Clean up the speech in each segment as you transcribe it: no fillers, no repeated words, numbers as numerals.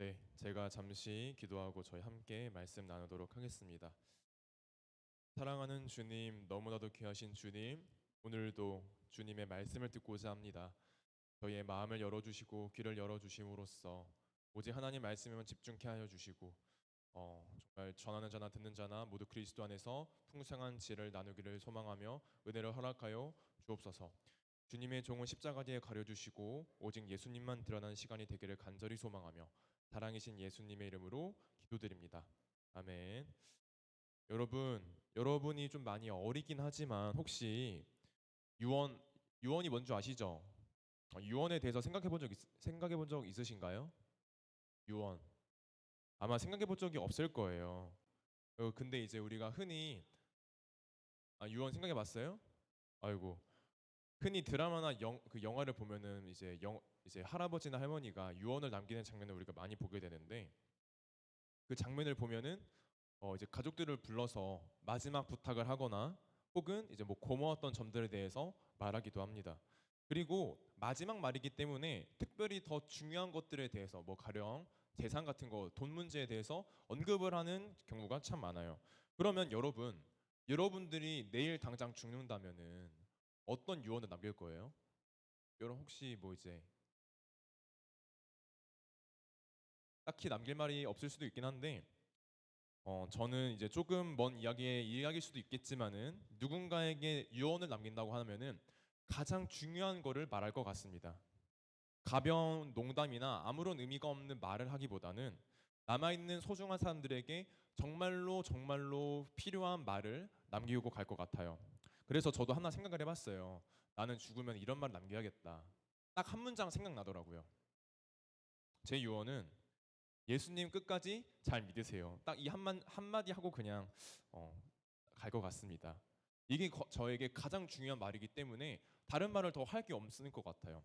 네, 제가 잠시 기도하고 저희 함께 말씀 나누도록 하겠습니다. 사랑하는 주님, 너무나도 귀하신 주님, 오늘도 주님의 말씀을 듣고자 합니다. 저희의 마음을 열어주시고 귀를 열어주심으로써 오직 하나님 말씀에만 집중케 하여 주시고 정말 전하는 자나 듣는 자나 모두 그리스도 안에서 풍성한 지혜를 나누기를 소망하며 은혜를 허락하여 주옵소서. 주님의 종은 십자가 뒤에 가려주시고 오직 예수님만 드러나는 시간이 되기를 간절히 소망하며 사랑이신 예수님의 이름으로 기도드립니다. 아멘. 여러분이 좀 많이 어리긴 하지만 혹시 유언 유언이 뭔지 아시죠? 유언에 대해서 생각해 본 적 있으신가요? 유언. 아마 생각해 본 적이 없을 거예요. 근데 이제 우리가 흔히 유언 생각해 봤어요? 아이고. 흔히 드라마나 그 영화를 보면은 이제 할아버지나 할머니가 유언을 남기는 장면을 우리가 많이 보게 되는데 그 장면을 보면은 이제 가족들을 불러서 마지막 부탁을 하거나 혹은 이제 뭐 고마웠던 점들에 대해서 말하기도 합니다. 그리고 마지막 말이기 때문에 특별히 더 중요한 것들에 대해서 뭐 가령 재산 같은 거, 돈 문제에 대해서 언급을 하는 경우가 참 많아요. 그러면 여러분들이 내일 당장 죽는다면은 어떤 유언을 남길 거예요? 여러분 혹시 뭐 이제 딱히 남길 말이 없을 수도 있긴 한데 저는 이제 조금 먼 이야기의 이야기일 수도 있겠지만은 누군가에게 유언을 남긴다고 하면은 가장 중요한 거를 말할 것 같습니다. 가벼운 농담이나 아무런 의미가 없는 말을 하기보다는 남아있는 소중한 사람들에게 정말로 정말로 필요한 말을 남기고 갈 것 같아요. 그래서 저도 하나 생각을 해봤어요. 나는 죽으면 이런 말 남겨야겠다. 딱 한 문장 생각나더라고요. 제 유언은 예수님 끝까지 잘 믿으세요. 딱 이 한마디 하고 그냥 갈 것 같습니다. 이게 저에게 가장 중요한 말이기 때문에 다른 말을 더 할 게 없을 것 같아요.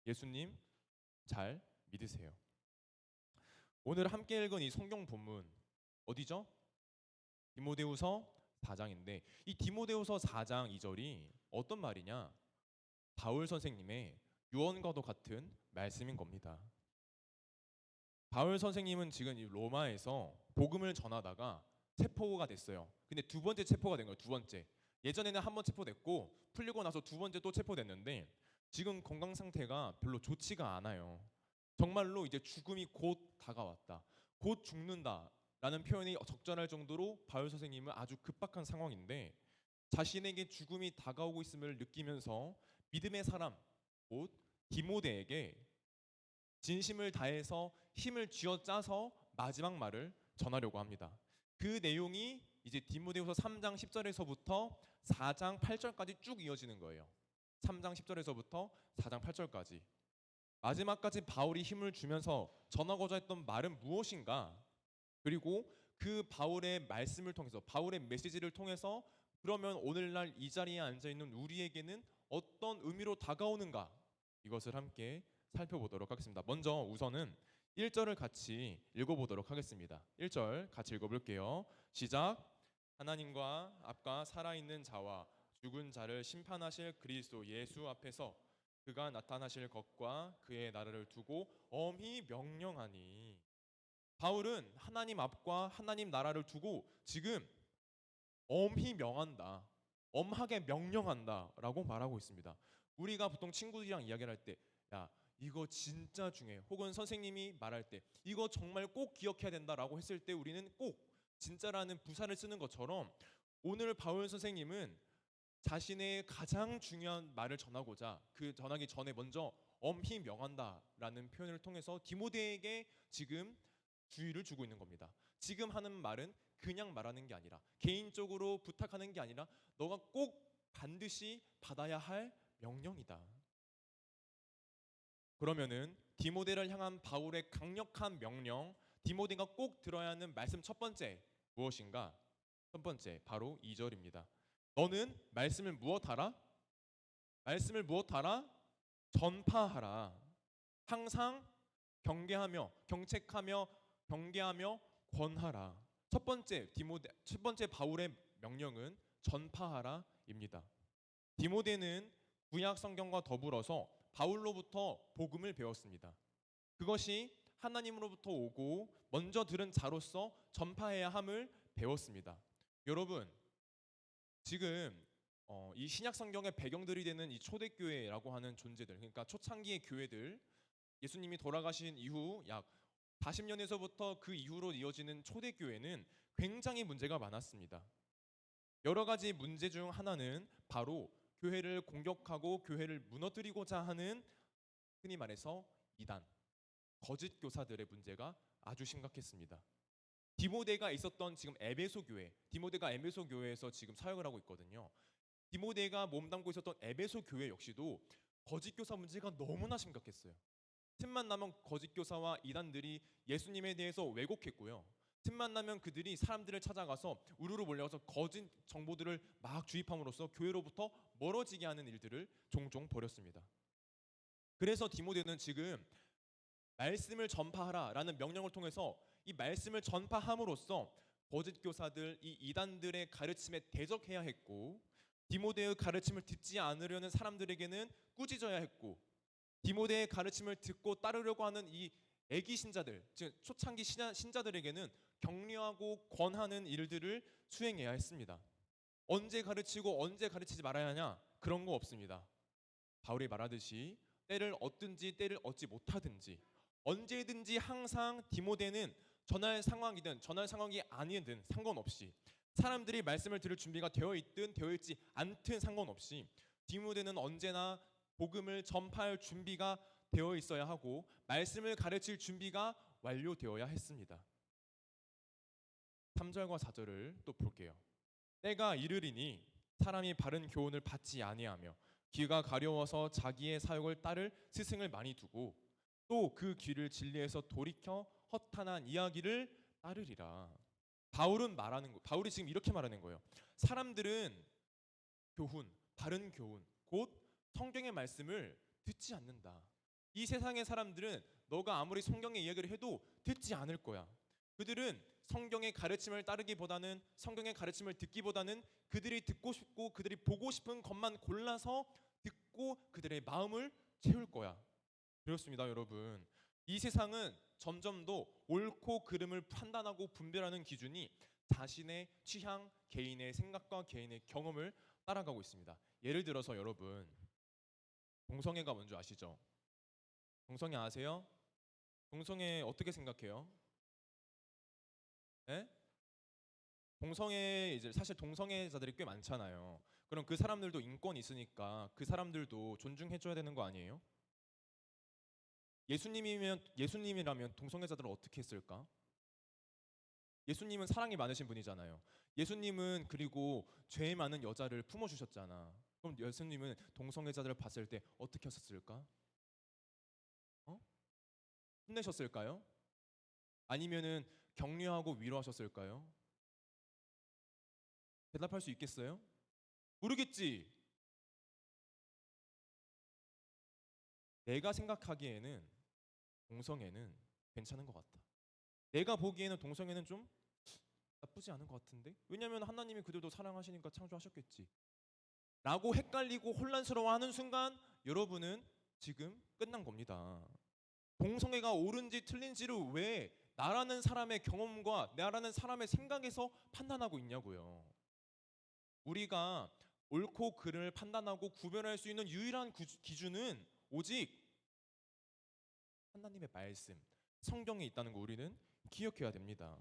예수님 잘 믿으세요. 오늘 함께 읽은 이 성경 본문 어디죠? 디모데후서 4장인데 이 디모데후서 4장 2절이 어떤 말이냐? 바울 선생님의 유언과도 같은 말씀인 겁니다. 바울 선생님은 지금 이 로마에서 복음을 전하다가 체포가 됐어요. 근데 두 번째 체포가 된 거예요. 두 번째. 예전에는 한 번 체포됐고 풀리고 나서 두 번째 또 체포됐는데 지금 건강 상태가 별로 좋지가 않아요. 정말로 이제 죽음이 곧 다가왔다. 곧 죽는다라는 표현이 적절할 정도로 바울 선생님은 아주 급박한 상황인데 자신에게 죽음이 다가오고 있음을 느끼면서 믿음의 사람 곧 디모데에게 진심을 다해서 힘을 쥐어짜서 마지막 말을 전하려고 합니다. 그 내용이 이제 디모데후서 3장 10절에서부터 4장 8절까지 쭉 이어지는 거예요. 3장 10절에서부터 4장 8절까지. 마지막까지 바울이 힘을 주면서 전하고자 했던 말은 무엇인가? 그리고 그 바울의 말씀을 통해서 바울의 메시지를 통해서 그러면 오늘날 이 자리에 앉아 있는 우리에게는 어떤 의미로 다가오는가? 이것을 함께 살펴보도록 하겠습니다. 먼저 우선은 1절을 같이 읽어보도록 하겠습니다. 1절 같이 읽어볼게요. 시작. 하나님과 앞과 살아있는 자와 죽은 자를 심판하실 그리스도 예수 앞에서 그가 나타나실 것과 그의 나라를 두고 엄히 명령하니. 바울은 하나님 앞과 하나님 나라를 두고 지금 엄히 명한다. 엄하게 명령한다라고 말하고 있습니다. 우리가 보통 친구들이랑 이야기를 할 때, 야, 이거 진짜 중요해. 혹은 선생님이 말할 때, 이거 정말 꼭 기억해야 된다라고 했을 때 우리는 꼭 진짜라는 부사를 쓰는 것처럼 오늘 바울 선생님은 자신의 가장 중요한 말을 전하고자 그 전하기 전에 먼저 엄히 명한다라는 표현을 통해서 디모데에게 지금 주의를 주고 있는 겁니다. 지금 하는 말은 그냥 말하는 게 아니라 개인적으로 부탁하는 게 아니라 너가 꼭 반드시 받아야 할 명령이다. 그러면은 디모데를 향한 바울의 강력한 명령, 디모데가 꼭 들어야 하는 말씀 첫 번째 무엇인가? 첫 번째 바로 2절입니다. 너는 말씀을 무엇하라? 말씀을 무엇하라? 전파하라. 항상 경계하며 경책하며 경계하며 권하라. 첫 번째 바울의 명령은 전파하라입니다. 디모데는 구약 성경과 더불어서 바울로부터 복음을 배웠습니다. 그것이 하나님으로부터 오고 먼저 들은 자로서 전파해야 함을 배웠습니다. 여러분, 지금 이 신약 성경의 배경들이 되는 이 초대교회라고 하는 존재들, 그러니까 초창기의 교회들, 예수님이 돌아가신 이후 약 40년에서부터 그 이후로 이어지는 초대교회는 굉장히 문제가 많았습니다. 여러 가지 문제 중 하나는 바로 교회를 공격하고 교회를 무너뜨리고자 하는, 흔히 말해서 이단, 거짓 교사들의 문제가 아주 심각했습니다. 디모데가 있었던 지금 에베소 교회, 디모데가 에베소 교회에서 지금 사역을 하고 있거든요. 디모데가 몸담고 있었던 에베소 교회 역시도 거짓 교사 문제가 너무나 심각했어요. 틈만 나면 거짓 교사와 이단들이 예수님에 대해서 왜곡했고요. 틈만 나면 그들이 사람들을 찾아가서 우르르 몰려가서 거짓 정보들을 막 주입함으로써 교회로부터 멀어지게 하는 일들을 종종 벌였습니다. 그래서 디모데는 지금 말씀을 전파하라라는 명령을 통해서 이 말씀을 전파함으로써 거짓 교사들, 이 이단들의 가르침에 대적해야 했고, 디모데의 가르침을 듣지 않으려는 사람들에게는 꾸짖어야 했고, 디모데의 가르침을 듣고 따르려고 하는 이 애기 신자들, 즉 초창기 신자들에게는 격려하고 권하는 일들을 수행해야 했습니다. 언제 가르치고 언제 가르치지 말아야 하냐? 그런 거 없습니다. 바울이 말하듯이 때를 얻든지 때를 얻지 못하든지 언제든지 항상 디모데는 전할 상황이든 전할 상황이 아니든 상관없이, 사람들이 말씀을 들을 준비가 되어 있든 되어 있지 않든 상관없이 디모데는 언제나 복음을 전파할 준비가 되어 있어야 하고 말씀을 가르칠 준비가 완료되어야 했습니다. 3절과 4절을 또 볼게요. 때가 이르리니 사람이 바른 교훈을 받지 아니하며 귀가 가려워서 자기의 사욕을 따를 스승을 많이 두고 또 그 귀를 진리에서 돌이켜 허탄한 이야기를 따르리라. 바울이 지금 이렇게 말하는 거예요. 사람들은 교훈, 바른 교훈, 곧 성경의 말씀을 듣지 않는다. 이 세상의 사람들은 너가 아무리 성경의 이야기를 해도 듣지 않을 거야. 그들은 성경의 가르침을 따르기보다는, 성경의 가르침을 듣기보다는 그들이 듣고 싶고 그들이 보고 싶은 것만 골라서 듣고 그들의 마음을 채울 거야. 그렇습니다, 여러분. 이 세상은 점점 더 옳고 그름을 판단하고 분별하는 기준이 자신의 취향, 개인의 생각과 개인의 경험을 따라가고 있습니다. 예를 들어서 여러분, 동성애가 뭔지 아시죠? 동성애 아세요? 동성애 어떻게 생각해요? 예? 동성애, 이제 사실 동성애자들이 꽤 많잖아요. 그럼 그 사람들도 인권이 있으니까 그 사람들도 존중해줘야 되는 거 아니에요? 예수님이라면 동성애자들은 어떻게 했을까? 예수님은 사랑이 많으신 분이잖아요. 예수님은 그리고 죄 많은 여자를 품어주셨잖아. 그럼 예수님은 동성애자들을 봤을 때 어떻게 하셨을까? 어? 혼내셨을까요? 아니면은 격려하고 위로하셨을까요? 대답할 수 있겠어요? 모르겠지. 내가 생각하기에는 동성애는 괜찮은 것 같다. 내가 보기에는 동성애는 좀 나쁘지 않은 것 같은데? 왜냐하면 하나님이 그들도 사랑하시니까 창조하셨겠지. 라고 헷갈리고 혼란스러워하는 순간 여러분은 지금 끝난 겁니다. 동성애가 옳은지 틀린지를 왜 나라는 사람의 경험과 나라는 사람의 생각에서 판단하고 있냐고요. 우리가 옳고 그름을 판단하고 구별할 수 있는 유일한 기준은 오직 하나님의 말씀, 성경에 있다는 거 우리는 기억해야 됩니다.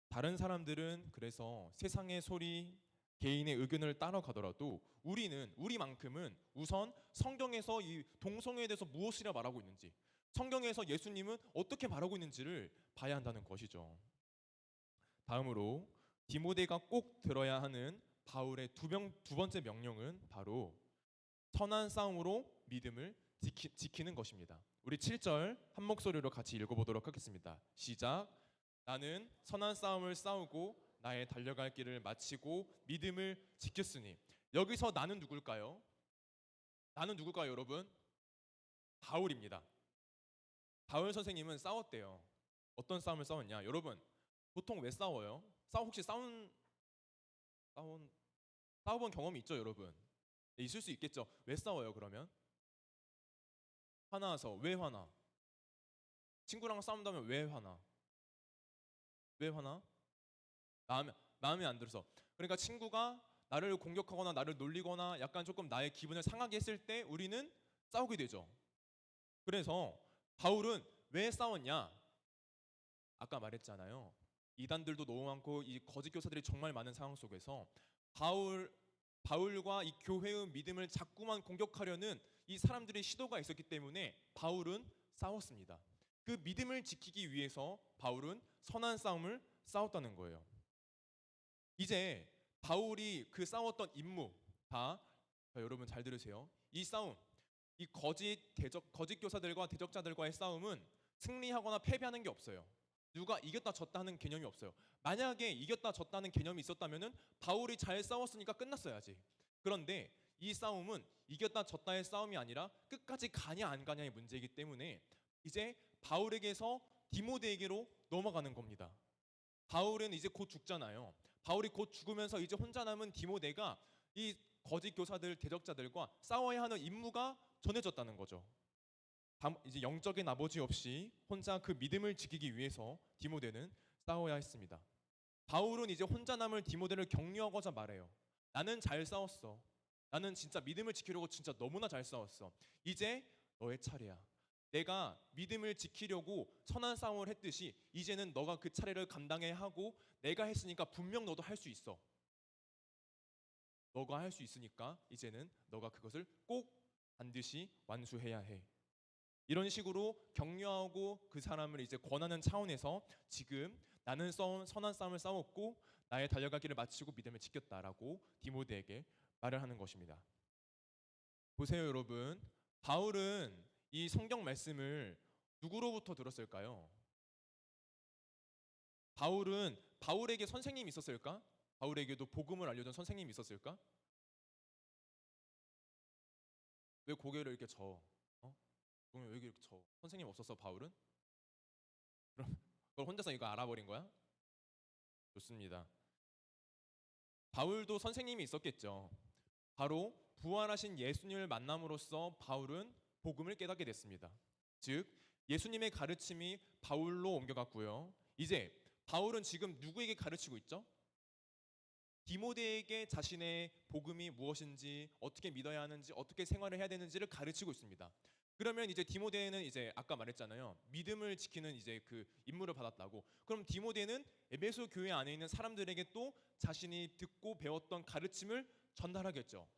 다른 사람들은 그래서 세상의 소리, 개인의 의견을 따라가더라도 우리만큼은 우선 성경에서 이 동성애에 대해서 무엇이라 말하고 있는지, 성경에서 예수님은 어떻게 말하고 있는지를 봐야 한다는 것이죠. 다음으로 디모데가 꼭 들어야 하는 바울의 두 번째 명령은 바로 선한 싸움으로 믿음을 지키는 것입니다. 우리 7절 한 목소리로 같이 읽어보도록 하겠습니다. 시작. 나는 선한 싸움을 싸우고 나의 달려갈 길을 마치고 믿음을 지켰으니. 여기서 나는 누굴까요? 나는 누굴까요, 여러분? 바울입니다. 바울 선생님은 싸웠대요. 어떤 싸움을 싸웠냐? 여러분, 보통 왜 싸워요? 혹시 싸운 싸워본 경험이 있죠, 여러분? 네, 있을 수 있겠죠. 왜 싸워요, 그러면? 화나서. 왜 화나? 친구랑 싸운다면 왜 화나? 왜 화나? 마음에 안 들어서. 그러니까 친구가 나를 공격하거나 나를 놀리거나 약간 조금 나의 기분을 상하게 했을 때 우리는 싸우게 되죠. 그래서 바울은 왜 싸웠냐? 아까 말했잖아요. 이단들도 너무 많고 이 거짓 교사들이 정말 많은 상황 속에서 바울과 이 교회의 믿음을 자꾸만 공격하려는 이 사람들의 시도가 있었기 때문에 바울은 싸웠습니다. 그 믿음을 지키기 위해서 바울은 선한 싸움을 싸웠다는 거예요. 이제 바울이 그 싸웠던 임무 자, 여러분 잘 들으세요. 이 싸움, 이 거짓 교사들과 대적자들과의 싸움은 승리하거나 패배하는 게 없어요. 누가 이겼다 졌다 하는 개념이 없어요. 만약에 이겼다 졌다는 개념이 있었다면은 바울이 잘 싸웠으니까 끝났어야지. 그런데 이 싸움은 이겼다 졌다의 싸움이 아니라 끝까지 가냐 안 가냐의 문제이기 때문에 이제 바울에게서 디모데에게로 넘어가는 겁니다. 바울은 이제 곧 죽잖아요. 바울이 곧 죽으면서 이제 혼자 남은 디모데가 이 거짓 교사들 대적자들과 싸워야 하는 임무가 전해졌다는 거죠. 이제 영적인 아버지 없이 혼자 그 믿음을 지키기 위해서 디모데는 싸워야 했습니다. 바울은 이제 혼자 남을 디모데를 격려하고자 말해요. 나는 잘 싸웠어. 나는 진짜 믿음을 지키려고 진짜 너무나 잘 싸웠어. 이제 너의 차례야. 내가 믿음을 지키려고 선한 싸움을 했듯이 이제는 너가 그 차례를 감당해야 하고 내가 했으니까 분명 너도 할 수 있어. 너가 할 수 있으니까 이제는 너가 그것을 꼭 반드시 완수해야 해. 이런 식으로 격려하고 그 사람을 이제 권하는 차원에서 지금 나는 선한 싸움을 싸웠고 나의 달려갈 길을 마치고 믿음을 지켰다라고 디모데에게 말을 하는 것입니다. 보세요, 여러분. 바울은 이 성경 말씀을 누구로부터 들었을까요? 바울에게 선생님이 있었을까? 바울에게도 복음을 알려준 선생님이 있었을까? 왜 고개를 이렇게 저? 왜 이렇게 저? 선생님 없었어, 바울은? 그럼 그걸 혼자서 이거 알아버린 거야? 좋습니다. 바울도 선생님이 있었겠죠. 바로 부활하신 예수님을 만남으로써 바울은 복음을 깨닫게 됐습니다. 즉 예수님의 가르침이 바울로 옮겨갔고요. 이제 바울은 지금 누구에게 가르치고 있죠? 디모데에게 자신의 복음이 무엇인지, 어떻게 믿어야 하는지, 어떻게 생활을 해야 되는지를 가르치고 있습니다. 그러면 이제 디모데는 이제 아까 말했잖아요. 믿음을 지키는 이제 그 임무를 받았다고. 그럼 디모데는 에베소 교회 안에 있는 사람들에게 또 자신이 듣고 배웠던 가르침을 전달하겠죠.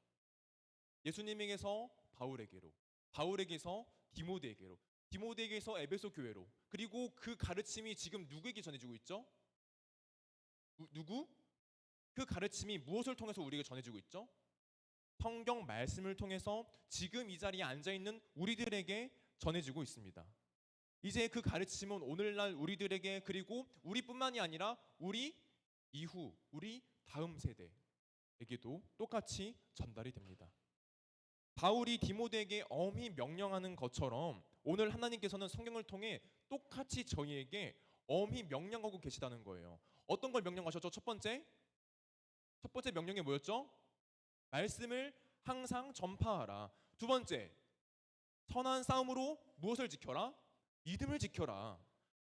예수님에게서 바울에게로, 바울에게서 디모데에게로, 디모데에게서 에베소 교회로. 그리고 그 가르침이 지금 누구에게 전해지고 있죠? 누구? 그 가르침이 무엇을 통해서 우리에게 전해지고 있죠? 성경 말씀을 통해서 지금 이 자리에 앉아 있는 우리들에게 전해지고 있습니다. 이제 그 가르침은 오늘날 우리들에게 그리고 우리뿐만이 아니라 우리 이후, 우리 다음 세대에게도 똑같이 전달이 됩니다. 바울이 디모데에게 엄히 명령하는 것처럼 오늘 하나님께서는 성경을 통해 똑같이 저희에게 엄히 명령하고 계시다는 거예요. 어떤 걸 명령하셨죠? 첫 번째 명령이 뭐였죠? 말씀을 항상 전파하라. 두 번째, 선한 싸움으로 무엇을 지켜라? 믿음을 지켜라.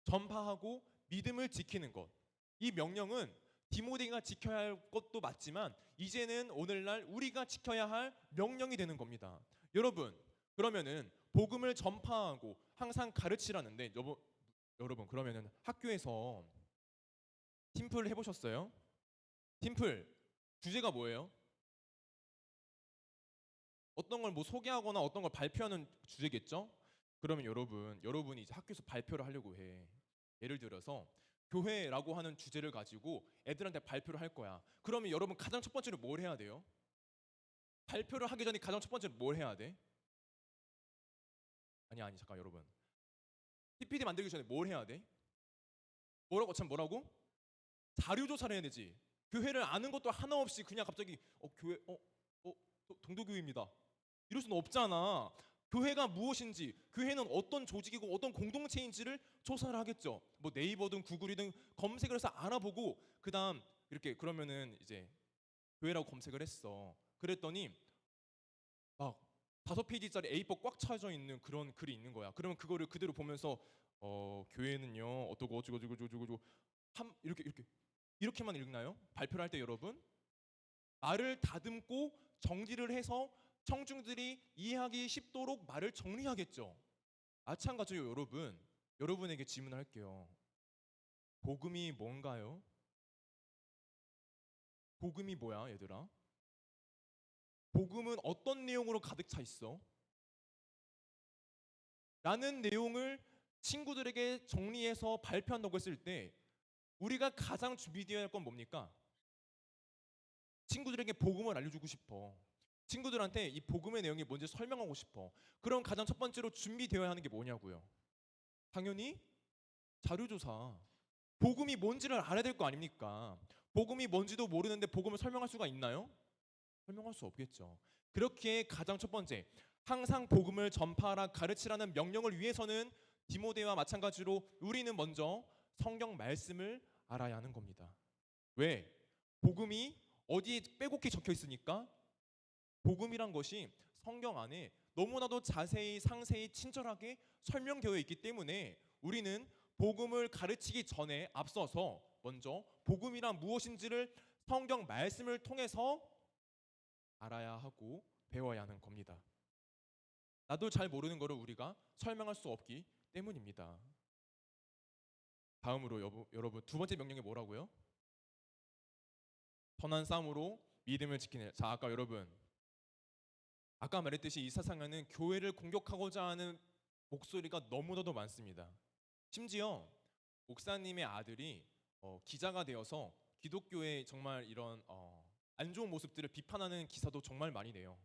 전파하고 믿음을 지키는 것. 이 명령은 디모데가 지켜야 할 것도 맞지만 이제는 오늘날 우리가 지켜야 할 명령이 되는 겁니다. 여러분, 그러면은 복음을 전파하고 항상 가르치라는데 여러분 그러면은 학교에서 팀플 해보셨어요? 팀플 주제가 뭐예요? 어떤 걸 뭐 소개하거나 어떤 걸 발표하는 주제겠죠? 그러면 여러분이 이제 학교에서 발표를 하려고 해. 예를 들어서 교회라고 하는 주제를 가지고 애들한테 발표를 할 거야. 그러면 여러분 가장 첫 번째로 뭘 해야 돼요? 발표를 하기 전에 가장 첫 번째로 뭘 해야 돼? 아니 잠깐 여러분. PPT 만들기 전에 뭘 해야 돼? 뭐라고? 자료 조사를 해야 되지. 교회를 아는 것도 하나 없이 그냥 갑자기 교회 동도교회입니다. 이럴 수는 없잖아. 교회가 무엇인지, 교회는 어떤 조직이고 어떤 공동체인지를 조사를 하겠죠. 뭐 네이버든 구글이든 검색을 해서 알아보고 그다음 이렇게 그러면은 이제 교회라고 검색을 했어. 그랬더니 막 5페이지짜리 A4 꽉 차져 있는 그런 글이 있는 거야. 그러면 그거를 그대로 보면서 교회는요 어떠고 어쩌고 저쩌고 저쩌고 이렇게만 읽나요? 발표를 할 때 여러분 말을 다듬고 정리를 해서 청중들이 이해하기 쉽도록 말을 정리하겠죠. 마찬가지로 여러분, 여러분에게 질문할게요. 복음이 뭔가요? 복음이 뭐야, 얘들아? 복음은 어떤 내용으로 가득 차 있어? 라는 내용을 친구들에게 정리해서 발표한다고 했을 때 우리가 가장 준비되어야 할 건 뭡니까? 친구들에게 복음을 알려주고 싶어. 친구들한테 이 복음의 내용이 뭔지 설명하고 싶어. 그럼 가장 첫 번째로 준비되어야 하는 게 뭐냐고요? 당연히 자료조사. 복음이 뭔지를 알아야 될 거 아닙니까? 복음이 뭔지도 모르는데 복음을 설명할 수가 있나요? 설명할 수 없겠죠. 그렇게 가장 첫 번째, 항상 복음을 전파하라 가르치라는 명령을 위해서는 디모데와 마찬가지로 우리는 먼저 성경 말씀을 알아야 하는 겁니다. 왜? 복음이 어디에 빼곡히 적혀 있으니까 복음이란 것이 성경 안에 너무나도 자세히 상세히 친절하게 설명되어 있기 때문에 우리는 복음을 가르치기 전에 앞서서 먼저 복음이란 무엇인지를 성경 말씀을 통해서 알아야 하고 배워야 하는 겁니다. 나도 잘 모르는 것을 우리가 설명할 수 없기 때문입니다. 다음으로 여러분 두 번째 명령이 뭐라고요? 선한 싸움으로 믿음을 지키는. 자, 아까 말했듯이 이 세상에는 교회를 공격하고자 하는 목소리가 너무나도 많습니다. 심지어 목사님의 아들이 기자가 되어서 기독교의 정말 이런 안 좋은 모습들을 비판하는 기사도 정말 많이 내요.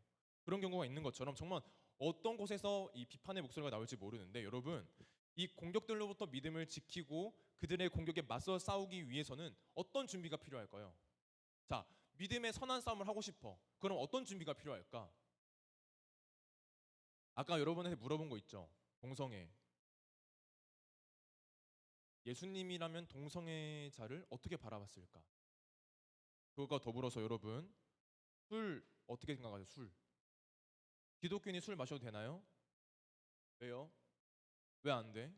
그런 경우가 있는 것처럼 정말 어떤 곳에서 이 비판의 목소리가 나올지 모르는데 여러분 이 공격들로부터 믿음을 지키고 그들의 공격에 맞서 싸우기 위해서는 어떤 준비가 필요할까요? 자, 믿음의 선한 싸움을 하고 싶어. 그럼 어떤 준비가 필요할까? 아까 여러분한테 물어본 거 있죠? 동성애. 예수님이라면 동성애자를 어떻게 바라봤을까? 그것과 더불어서 여러분 술 어떻게 생각하세요? 술. 기독교인이 술 마셔도 되나요? 왜요? 왜 안 돼?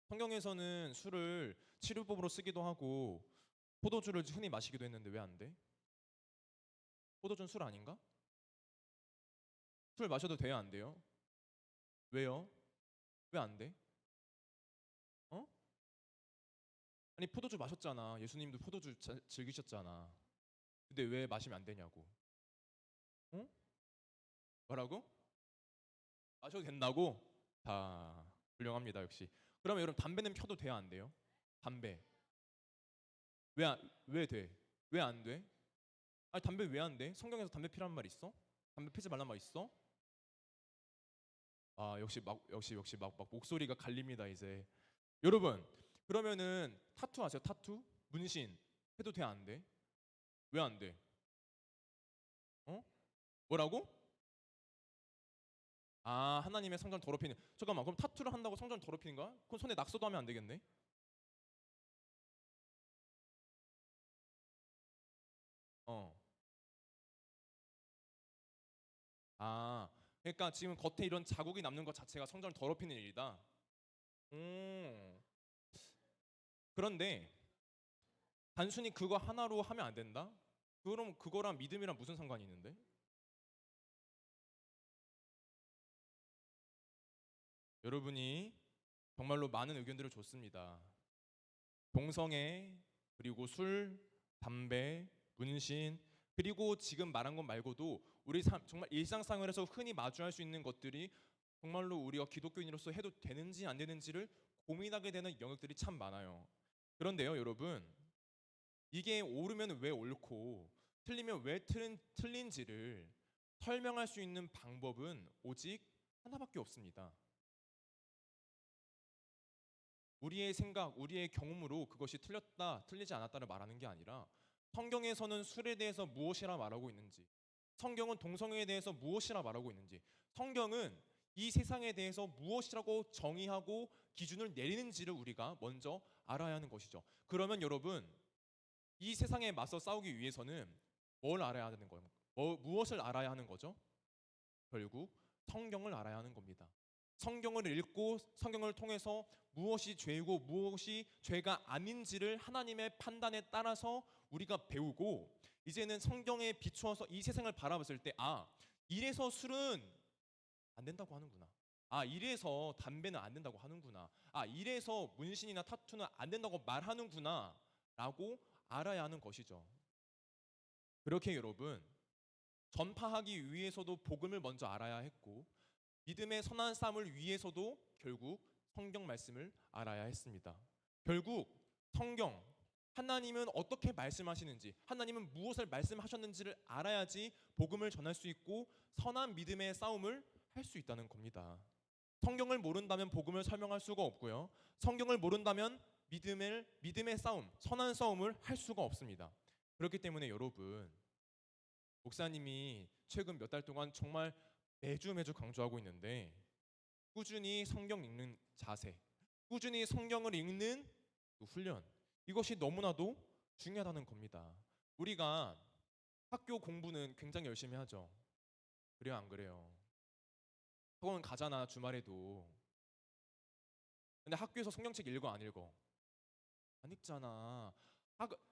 성경에서는 술을 치료법으로 쓰기도 하고 포도주를 흔히 마시기도 했는데 왜 안 돼? 포도주는 술 아닌가? 술 마셔도 돼요, 안 돼요? 왜요? 왜 안 돼? 어? 아니 포도주 마셨잖아. 예수님도 포도주 즐기셨잖아. 근데 왜 마시면 안 되냐고. 어? 뭐라고? 마셔도 된다고? 다 훌륭합니다, 역시. 그러면 여러분 담배는 펴도 돼요, 안 돼요? 담배. 왜 돼? 왜 안 돼? 아니 담배 왜 안 돼? 성경에서 담배 피라는 말 있어? 담배 피지 말란 말 있어? 아 역시 막 목소리가 갈립니다 이제. 여러분 그러면은 타투 아세요? 타투? 문신 해도 돼 안 돼? 왜 안 돼? 어? 뭐라고? 아 하나님의 성전 더럽히는. 잠깐만 그럼 타투를 한다고 성전 더럽히는가? 그럼 손에 낙서도 하면 안 되겠네? 어. 아 그러니까 지금 겉에 이런 자국이 남는 것 자체가 성전을 더럽히는 일이다. 음. 그런데 단순히 그거 하나로 하면 안 된다? 그럼 그거랑 믿음이랑 무슨 상관이 있는데? 여러분이 정말로 많은 의견들을 줬습니다. 동성애, 그리고 술, 담배, 문신, 그리고 지금 말한 것 말고도 우리 정말 일상생활에서 흔히 마주할 수 있는 것들이 정말로 우리가 기독교인으로서 해도 되는지 안 되는지를 고민하게 되는 영역들이 참 많아요. 그런데요, 여러분, 이게 옳으면 왜 옳고 틀리면 왜 틀린지를 설명할 수 있는 방법은 오직 하나밖에 없습니다. 우리의 생각, 우리의 경험으로 그것이 틀렸다, 틀리지 않았다를 말하는 게 아니라 성경에서는 술에 대해서 무엇이라 말하고 있는지, 성경은 동성애에 대해서 무엇이라 말하고 있는지, 성경은 이 세상에 대해서 무엇이라고 정의하고 기준을 내리는지를 우리가 먼저 알아야 하는 것이죠. 그러면 여러분, 이 세상에 맞서 싸우기 위해서는 뭘 알아야 하는 거예요? 무엇을 알아야 하는 거죠? 결국 성경을 알아야 하는 겁니다. 성경을 읽고 성경을 통해서 무엇이 죄이고 무엇이 죄가 아닌지를 하나님의 판단에 따라서 우리가 배우고, 이제는 성경에 비추어서 이 세상을 바라봤을 때, 이래서 술은 안 된다고 하는구나. 이래서 담배는 안 된다고 하는구나. 이래서 문신이나 타투는 안 된다고 말하는구나 라고 알아야 하는 것이죠. 그렇게 여러분, 전파하기 위해서도 복음을 먼저 알아야 했고, 믿음의 선한 싸움을 위해서도 결국 성경 말씀을 알아야 했습니다. 결국 성경, 하나님은 어떻게 말씀하시는지, 하나님은 무엇을 말씀하셨는지를 알아야지 복음을 전할 수 있고 선한 믿음의 싸움을 할 수 있다는 겁니다. 성경을 모른다면 복음을 설명할 수가 없고요. 성경을 모른다면 믿음의 싸움, 선한 싸움을 할 수가 없습니다. 그렇기 때문에 여러분, 목사님이 최근 몇 달 동안 정말 매주 강조하고 있는데, 꾸준히 성경 읽는 자세, 꾸준히 성경을 읽는 그 훈련, 이것이 너무나도 중요하다는 겁니다. 우리가 학교 공부는 굉장히 열심히 하죠. 그래요, 안 그래요? 학원 가잖아, 주말에도. 근데 학교에서 성경책 읽어, 안 읽어? 안 읽잖아.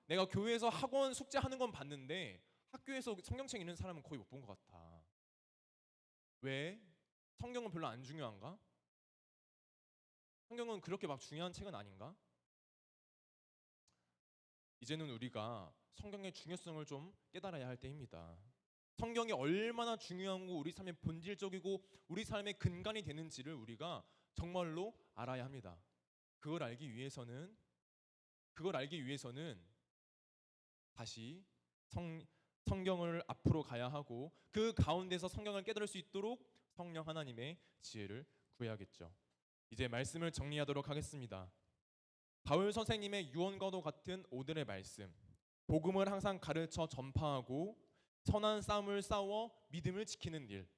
내가 교회에서 학원 숙제하는 건 봤는데 학교에서 성경책 읽는 사람은 거의 못 본 것 같아. 왜? 성경은 별로 안 중요한가? 성경은 그렇게 막 중요한 책은 아닌가? 이제는 우리가 성경의 중요성을 좀 깨달아야 할 때입니다. 성경이 얼마나 중요하고 우리 삶의 본질적이고 우리 삶의 근간이 되는지를 우리가 정말로 알아야 합니다. 그걸 알기 위해서는 다시 성경을 앞으로 가야 하고, 그 가운데서 성경을 깨달을 수 있도록 성령 하나님의 지혜를 구해야겠죠. 이제 말씀을 정리하도록 하겠습니다. 바울 선생님의 유언과도 같은 오늘의 말씀, 복음을 항상 가르쳐 전파하고 선한 싸움을 싸워 믿음을 지키는 일,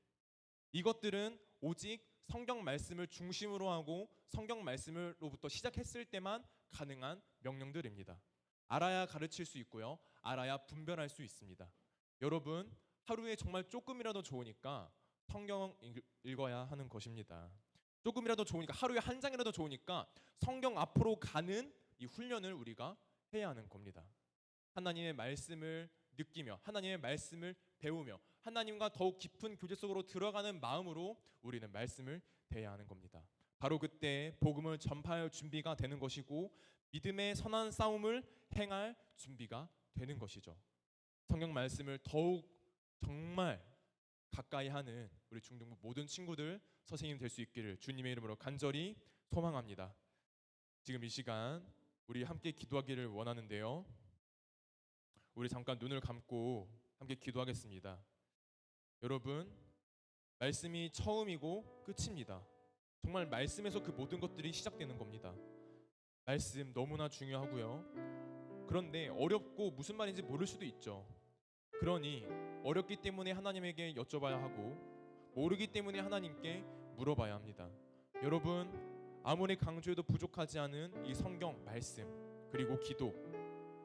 이것들은 오직 성경 말씀을 중심으로 하고 성경 말씀으로부터 시작했을 때만 가능한 명령들입니다. 알아야 가르칠 수 있고요, 알아야 분별할 수 있습니다. 여러분, 하루에 정말 조금이라도 좋으니까 성경 읽어야 하는 것입니다. 조금이라도 좋으니까, 하루에 한 장이라도 좋으니까 성경 앞으로 가는 이 훈련을 우리가 해야 하는 겁니다. 하나님의 말씀을 느끼며 하나님의 말씀을 배우며 하나님과 더욱 깊은 교제 속으로 들어가는 마음으로 우리는 말씀을 대해야 하는 겁니다. 바로 그때 복음을 전파할 준비가 되는 것이고 믿음의 선한 싸움을 행할 준비가 되는 것이죠. 성경 말씀을 더욱 정말 가까이 하는 우리 중등부 모든 친구들 선생님 될 수 있기를 주님의 이름으로 간절히 소망합니다. 지금 이 시간 우리 함께 기도하기를 원하는데요, 우리 잠깐 눈을 감고 함께 기도하겠습니다. 여러분, 말씀이 처음이고 끝입니다. 정말 말씀에서 그 모든 것들이 시작되는 겁니다. 말씀 너무나 중요하고요. 그런데 어렵고 무슨 말인지 모를 수도 있죠. 그러니 어렵기 때문에 하나님에게 여쭤봐야 하고 모르기 때문에 하나님께 물어봐야 합니다. 여러분, 아무리 강조해도 부족하지 않은 이 성경 말씀 그리고 기도,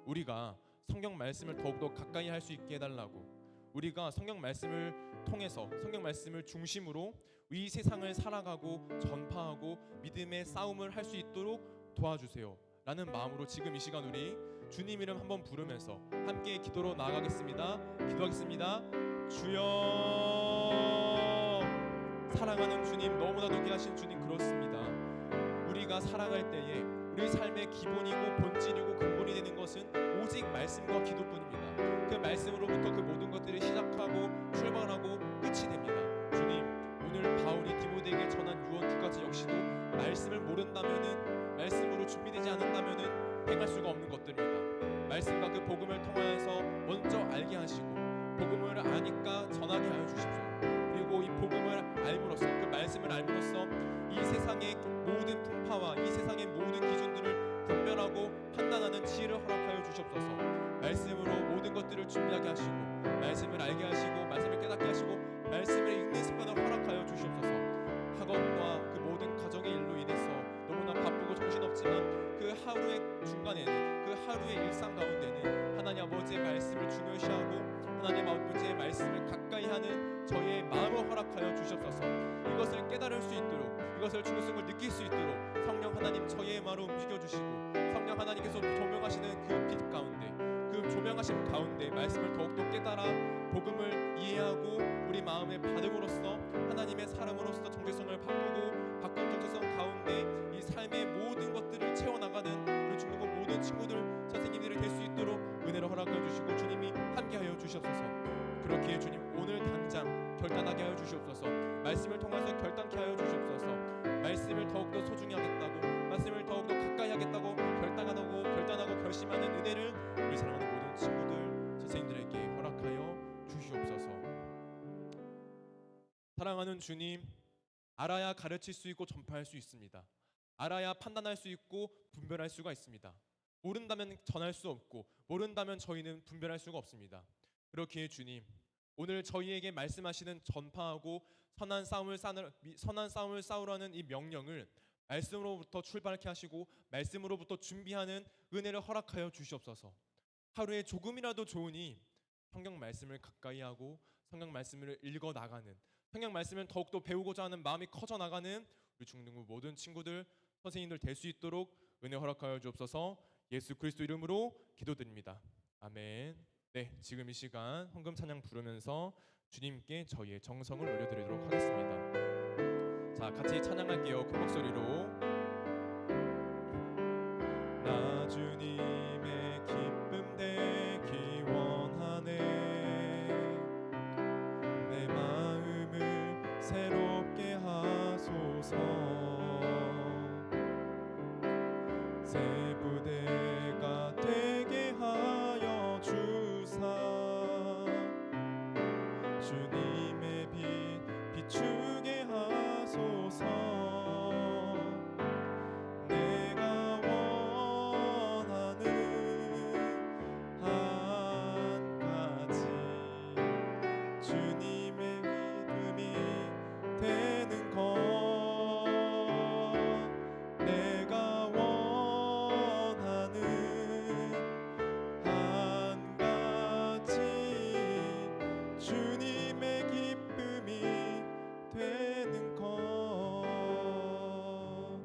우리가 성경 말씀을 더욱더 가까이 할 수 있게 해달라고, 우리가 성경 말씀을 통해서 성경 말씀을 중심으로 이 세상을 살아가고 전파하고 믿음의 싸움을 할 수 있도록 도와주세요 라는 마음으로 지금 이 시간 우리 주님 이름 한번 부르면서 함께 기도로 나아가겠습니다. 기도하겠습니다. 주여, 사랑하는 주님, 너무나도 귀하신 주님, 그렇습니다. 우리가 살아갈 때에 우리 삶의 기본이고 본질이고 근본이 되는 것은 오직 말씀과 기도뿐입니다. 그 말씀으로부터 그 모든 것들이 시작하고 출발하고 끝이 됩니다. 주님, 오늘 바울이 디모데에게 전한 유언 두 가지 역시도 말씀을 모른다면은, 말씀으로 준비되지 않는다면은 행할 수가 없는 것들입니다. 말씀과 그 복음을 통하여서 먼저 알게 하시고 복음을 아니까 전하게 하여 주십시오. 그리고 이 복음을 알므로써, 그 말씀을 알므로써 이 세상의 모든 풍파와 이 세상의 모든 기준들을 분별하고 판단하는 지혜를 허락하여 주시옵소서. 말씀으로 모든 것들을 준비하게 하시고 말씀을 알게 하시고 말씀을 깨닫게 하시고 말씀을 읽는 습관을 허락하여 주시옵소서. 학업과 그 모든 가정의 일로 인해서 너무나 바쁘고 정신없지만 그 하루의 중간에는, 그 하루의 일상 가운데는 하나님 아버지의 말씀을 중요시하고 하나님 아버지의 말씀을 가까이 하는 저희의 마음을 허락하여 주시옵소서. 깨달을 수 있도록, 이것을 중요성을 느낄 수 있도록 성령 하나님 저희의 마음을 움직여 주시고, 성령 하나님께서 조명하시는 그 빛 가운데, 그 조명하심 가운데 말씀을 더욱더 깨달아 복음을 이해하고 우리 마음에 받음으로써 하나님의 사람으로서 정체성을 바꾸고, 바꾼 정체성 가운데 이 삶의 모든 것들을 채워나가는 우리 중국어 모든 친구들, 선생님들이 될 수 있도록 은혜를 허락하여 주시고 주님이 함께하여 주시옵소서. 그렇기에 주님 오늘 당장 결단하게 하여 주시옵소서. 말씀을 통해서 결단케 하여 주시옵소서. 말씀을 더욱더 소중히 하겠다고, 말씀을 더욱더 가까이 하겠다고 결단하고 결심하는 은혜를 우리 사랑하는 모든 친구들, 선생님들에게 허락하여 주시옵소서. 사랑하는 주님, 알아야 가르칠 수 있고 전파할 수 있습니다. 알아야 판단할 수 있고 분별할 수가 있습니다. 모른다면 전할 수 없고, 모른다면 저희는 분별할 수가 없습니다. 그렇기에 주님, 오늘 저희에게 말씀하시는 전파하고 선한 싸움을 싸우라는 이 명령을 말씀으로부터 출발케 하시고 말씀으로부터 준비하는 은혜를 허락하여 주시옵소서. 하루에 조금이라도 좋으니 성경 말씀을 가까이 하고 성경 말씀을 읽어 나가는, 성경 말씀을 더욱더 배우고자 하는 마음이 커져 나가는 우리 중등부 모든 친구들, 선생님들 될 수 있도록 은혜 허락하여 주옵소서. 예수 그리스도 이름으로 기도드립니다. 아멘. 네, 지금 이 시간 헌금 찬양 부르면서 주님께 저희의 정성을 올려드리도록 하겠습니다. 자, 같이 찬양할게요. 큰 목소리로. 나 주님의 기쁨 되기 원하네. 내 마음을 새롭게 하소서. 새 부대가 되게 하여 주사. 주님의 빛 비추게 하소서. 내가 원하는 한 가지, 주님의 믿음이 되는 것. 내가 원하는 한 가지, 주님의 기쁨이 되는 것.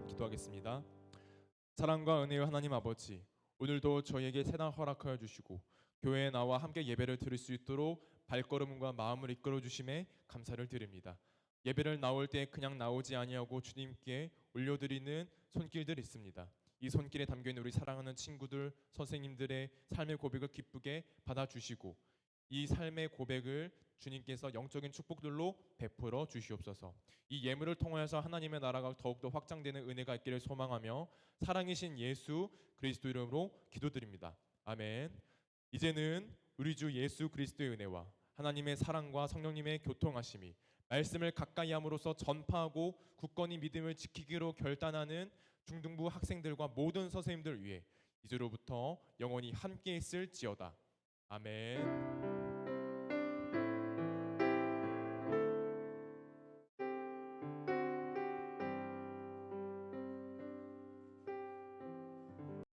기도하겠습니다. 사랑과 은혜의 하나님 아버지, 오늘도 저희에게 새날 허락하여 주시고 교회에 나와 함께 예배를 드릴 수 있도록 발걸음과 마음을 이끌어 주심에 감사를 드립니다. 예배를 나올 때 그냥 나오지 아니하고 주님께 올려드리는 손길들 있습니다. 이 손길에 담겨있는 우리 사랑하는 친구들, 선생님들의 삶의 고백을 기쁘게 받아주시고 이 삶의 고백을 주님께서 영적인 축복들로 베풀어 주시옵소서. 이 예물을 통하여서 하나님의 나라가 더욱더 확장되는 은혜가 있기를 소망하며 사랑이신 예수 그리스도 이름으로 기도드립니다. 아멘. 이제는 우리 주 예수 그리스도의 은혜와 하나님의 사랑과 성령님의 교통하심이 말씀을 가까이 함으로써 전파하고 굳건히 믿음을 지키기로 결단하는 중등부 학생들과 모든 선생님들 위해 이제로부터 영원히 함께 있을지어다. 아멘.